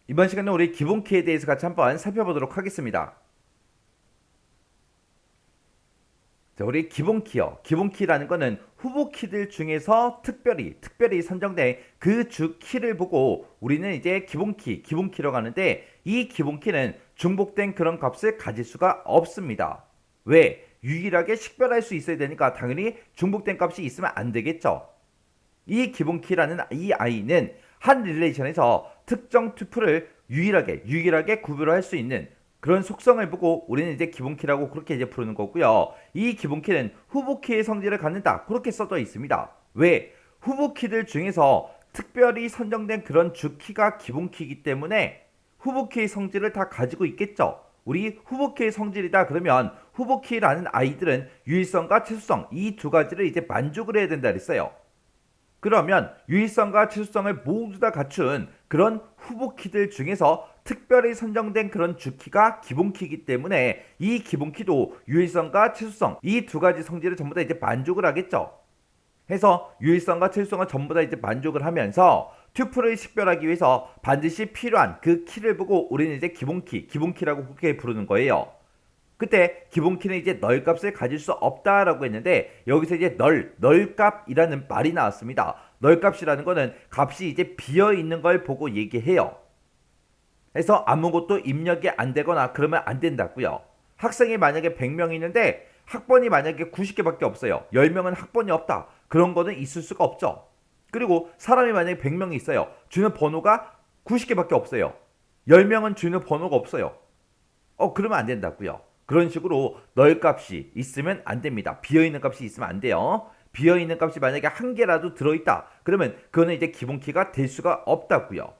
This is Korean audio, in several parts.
이번 시간에 우리 기본키에 대해서 같이 한번 살펴보도록 하겠습니다. 자, 우리 기본키요. 기본키라는 거는 후보 키들 중에서 특별히 선정된 그 주 키를 보고 우리는 이제 기본키라고 하는데, 이 기본키는 중복된 그런 값을 가질 수가 없습니다. 왜? 유일하게 식별할 수 있어야 되니까 당연히 중복된 값이 있으면 안 되겠죠. 이 기본키라는 이 아이는 한 릴레이션에서 특정 투플을 유일하게 구별을 할 수 있는 그런 속성을 보고 우리는 이제 기본키라고 그렇게 이제 부르는 거고요. 이 기본키는 후보키의 성질을 갖는다, 그렇게 써져 있습니다. 왜? 후보키들 중에서 특별히 선정된 그런 주키가 기본키이기 때문에 후보키의 성질을 다 가지고 있겠죠. 우리 후보키의 성질이다 그러면 후보키라는 아이들은 유일성과 최소성 이 두 가지를 이제 만족을 해야 된다 그랬어요. 그러면 유일성과 최소성을 모두 다 갖춘 그런 후보키들 중에서 특별히 선정된 그런 주키가 기본키이기 때문에 이 기본키도 유일성과 최소성 이 두 가지 성질을 전부 다 이제 만족을 하겠죠. 해서 유일성과 최소성을 전부 다 이제 만족을 하면서 튜플을 식별하기 위해서 반드시 필요한 그 키를 보고 우리는 이제 기본키라고 그렇게 부르는 거예요. 그때 기본키는 이제 널 값을 가질 수 없다라고 했는데, 여기서 이제 널 값이라는 말이 나왔습니다. 널 값이라는 거는 값이 이제 비어 있는 걸 보고 얘기해요. 그래서 아무것도 입력이 안 되거나 그러면 안 된다고요. 학생이 만약에 100명이 있는데 학번이 만약에 90개밖에 없어요. 10명은 학번이 없다. 그런 거는 있을 수가 없죠. 그리고 사람이 만약에 100명이 있어요. 주는 번호가 90개밖에 없어요. 10명은 주는 번호가 없어요. 그러면 안 된다고요. 그런 식으로 널 값이 있으면 안 됩니다. 비어있는 값이 있으면 안 돼요. 비어있는 값이 만약에 한 개라도 들어있다, 그러면 그거는 이제 기본키가 될 수가 없다고요.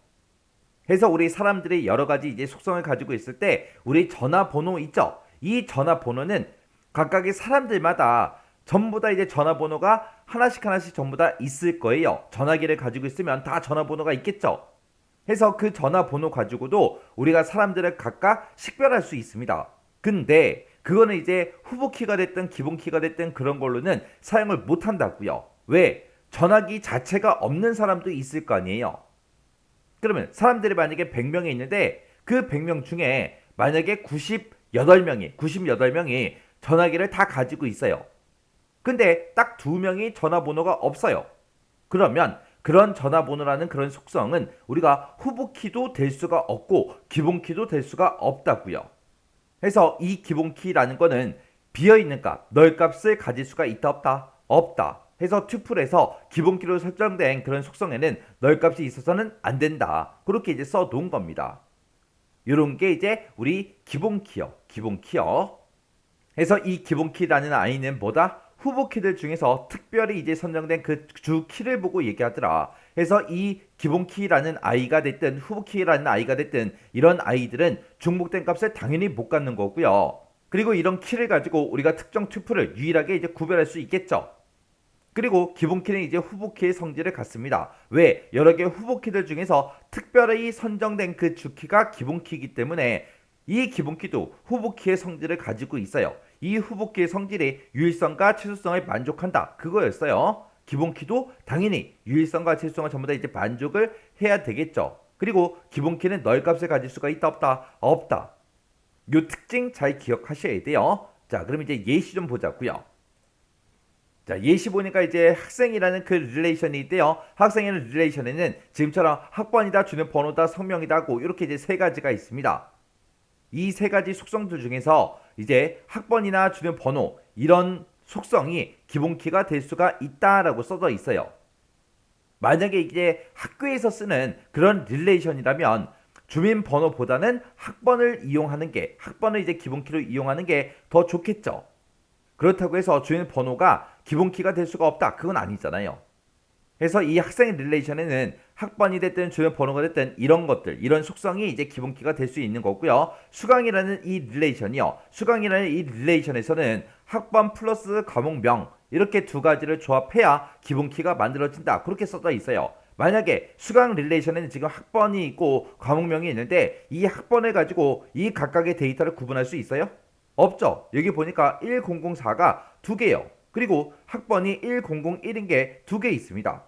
해서 우리 사람들이 여러 가지 이제 속성을 가지고 있을 때 우리 전화번호 있죠? 이 전화번호는 각각의 사람들마다 전부 다 이제 전화번호가 하나씩 전부 다 있을 거예요. 전화기를 가지고 있으면 다 전화번호가 있겠죠? 해서 그 전화번호 가지고도 우리가 사람들을 각각 식별할 수 있습니다. 근데 그거는 이제 후보키가 됐든 기본키가 됐든 그런 걸로는 사용을 못 한다고요. 왜? 전화기 자체가 없는 사람도 있을 거 아니에요. 그러면 사람들이 만약에 100명이 있는데 그 100명 중에 만약에 98명이 전화기를 다 가지고 있어요. 근데 딱 2명이 전화번호가 없어요. 그러면 그런 전화번호라는 그런 속성은 우리가 후보키도 될 수가 없고 기본키도 될 수가 없다고요. 그래서 이 기본키라는 거는 비어있는 값, 널 값을 가질 수가 있다 없다? 없다. 해서 튜플에서 기본키로 설정된 그런 속성에는 널 값이 있어서는 안 된다. 그렇게 이제 써놓은 겁니다. 이런 게 이제 우리 기본키요. 해서 이 기본키라는 아이는 뭐다? 후보키들 중에서 특별히 이제 선정된 그 주 키를 보고 얘기하더라. 해서 이 기본키라는 아이가 됐든 후보키라는 아이가 됐든 이런 아이들은 중복된 값을 당연히 못 갖는 거고요. 그리고 이런 키를 가지고 우리가 특정 튜플을 유일하게 이제 구별할 수 있겠죠. 그리고 기본키는 이제 후보키의 성질을 갖습니다. 왜? 여러 개의 후보키들 중에서 특별히 선정된 그 주키가 기본키이기 때문에 이 기본키도 후보키의 성질을 가지고 있어요. 이 후보키의 성질이 유일성과 최소성을 만족한다, 그거였어요. 기본키도 당연히 유일성과 최소성을 전부 다 이제 만족을 해야 되겠죠. 그리고 기본키는 널 값을 가질 수가 있다 없다? 없다. 요 특징 잘 기억하셔야 돼요. 자, 그럼 이제 예시 좀 보자고요. 자, 예시 보니까 이제 학생이라는 그 릴레이션이 있대요. 학생이라는 릴레이션에는 지금처럼 학번이다, 주는 번호다, 성명이다 하고 이렇게 이제 세 가지가 있습니다. 이 세 가지 속성들 중에서 이제 학번이나 주는 번호 이런 속성이 기본키가 될 수가 있다라고 써져 있어요. 만약에 이제 학교에서 쓰는 그런 릴레이션이라면 주민번호보다는 학번을 이제 기본키로 이용하는 게 더 좋겠죠. 그렇다고 해서 주민번호가 기본키가 될 수가 없다, 그건 아니잖아요. 그래서 이 학생 릴레이션에는 학번이 됐든 주민번호가 됐든 이런 것들, 이런 속성이 이제 기본키가 될 수 있는 거고요. 수강이라는 이 릴레이션에서는 학번 플러스 과목명 이렇게 두 가지를 조합해야 기본키가 만들어진다, 그렇게 써져 있어요. 만약에 수강 릴레이션에는 지금 학번이 있고 과목명이 있는데 이 학번을 가지고 이 각각의 데이터를 구분할 수 있어요? 없죠. 여기 보니까 1004가 두 개요. 그리고 학번이 1001인 게 두 개 있습니다.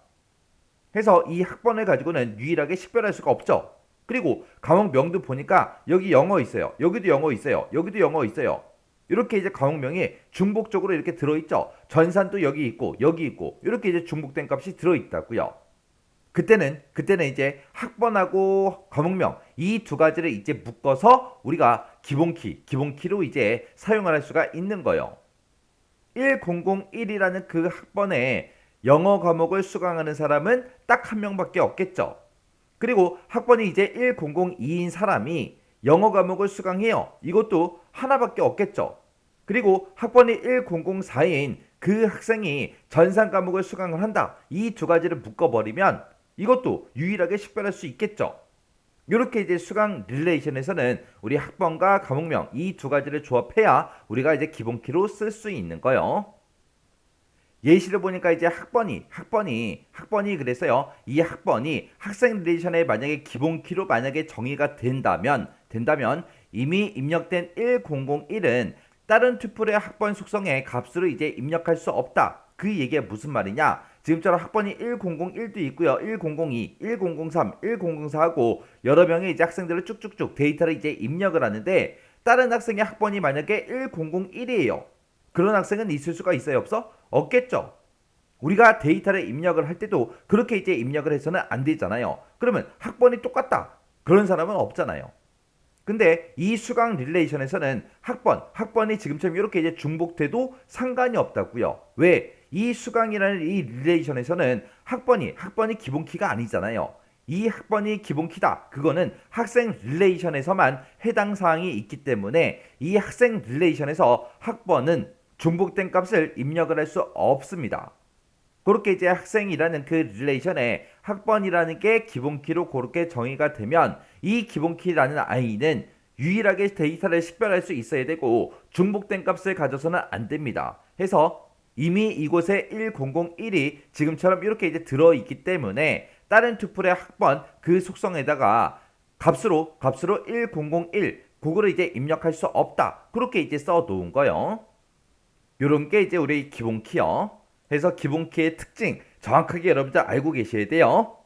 해서 이 학번을 가지고는 유일하게 식별할 수가 없죠. 그리고 과목명도 보니까 여기 영어 있어요. 여기도 영어 있어요. 여기도 영어 있어요. 이렇게 이제 과목명이 중복적으로 이렇게 들어있죠. 전산도 여기 있고 여기 있고 이렇게 이제 중복된 값이 들어있다고요. 그때는 이제 학번하고 과목명 이 두 가지를 이제 묶어서 우리가 기본키로 이제 사용을 할 수가 있는 거예요. 1001이라는 그 학번에 영어 과목을 수강하는 사람은 딱 한 명밖에 없겠죠. 그리고 학번이 이제 1002인 사람이 영어 과목을 수강해요. 이것도 하나밖에 없겠죠. 그리고 학번이 1004인 그 학생이 전산 과목을 수강을 한다. 이 두 가지를 묶어버리면 이것도 유일하게 식별할 수 있겠죠. 이렇게 이제 수강 릴레이션에서는 우리 학번과 과목명 이 두 가지를 조합해야 우리가 이제 기본키로 쓸 수 있는 거예요. 예시를 보니까 이제 학번이 그랬어요. 이 학번이 학생 릴레이션에 만약에 기본키로 만약에 정의가 된다면 이미 입력된 1001은 다른 튜플의 학번 속성의 값으로 이제 입력할 수 없다. 그 얘기가 무슨 말이냐? 지금처럼 학번이 1001도 있고요. 1002, 1003, 1004하고 여러 명의 이제 학생들을 쭉쭉쭉 데이터를 이제 입력을 하는데 다른 학생의 학번이 만약에 1001이에요. 그런 학생은 있을 수가 있어요, 없어? 없겠죠. 우리가 데이터를 입력을 할 때도 그렇게 이제 입력을 해서는 안 되잖아요. 그러면 학번이 똑같다. 그런 사람은 없잖아요. 근데 이 수강 릴레이션에서는 학번이 지금처럼 이렇게 이제 중복돼도 상관이 없다고요. 왜? 이 수강이라는 이 릴레이션에서는 학번이 기본키가 아니잖아요. 이 학번이 기본키다. 그거는 학생 릴레이션에서만 해당 사항이 있기 때문에 이 학생 릴레이션에서 학번은 중복된 값을 입력을 할 수 없습니다. 그렇게 이제 학생이라는 그 릴레이션에 학번이라는 게 기본키로 그렇게 정의가 되면 이 기본키라는 아이는 유일하게 데이터를 식별할 수 있어야 되고 중복된 값을 가져서는 안 됩니다. 해서 이미 이곳에 1001이 지금처럼 이렇게 이제 들어있기 때문에 다른 튜플의 학번 그 속성에다가 값으로 1001 그거를 이제 입력할 수 없다. 그렇게 이제 써놓은 거예요. 요런 게 이제 우리 기본키요. 그래서 기본키의 특징 정확하게 여러분들 알고 계셔야 돼요.